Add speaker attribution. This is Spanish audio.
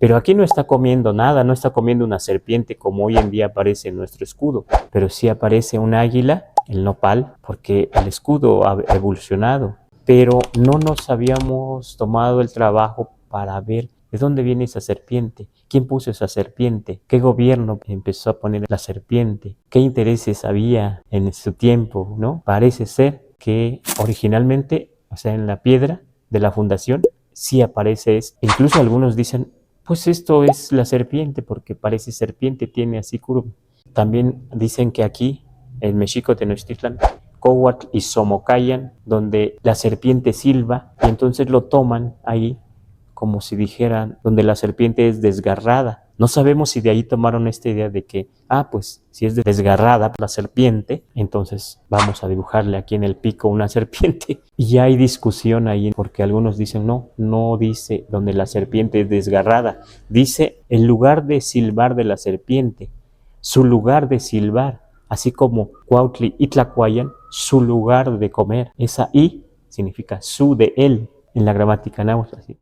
Speaker 1: Pero aquí no está comiendo nada, no está comiendo una serpiente como hoy en día aparece en nuestro escudo, pero sí aparece un águila, el nopal, porque el escudo ha evolucionado. Pero no nos habíamos tomado el trabajo para ver de dónde viene esa serpiente, quién puso esa serpiente, qué gobierno empezó a poner la serpiente, qué intereses había en su tiempo, ¿no? Parece ser que originalmente, o sea, en la piedra de la fundación, sí aparece esto. Incluso algunos dicen, pues esto es la serpiente, porque parece serpiente, tiene así curva. También dicen que aquí, en Mexico Tenochtitlan, Cowatl y Somocayan, donde la serpiente silba, y entonces lo toman ahí como si dijeran, donde la serpiente es desgarrada. No sabemos si de ahí tomaron esta idea de que, pues si es desgarrada la serpiente, entonces vamos a dibujarle aquí en el pico una serpiente. Y ya hay discusión ahí, porque algunos dicen, no dice donde la serpiente es desgarrada, dice el lugar de silbar de la serpiente, su lugar de silbar, así como Cuautli y Tlacuayan, su lugar de comer. Esa I significa su de él, en la gramática náhuatl, así.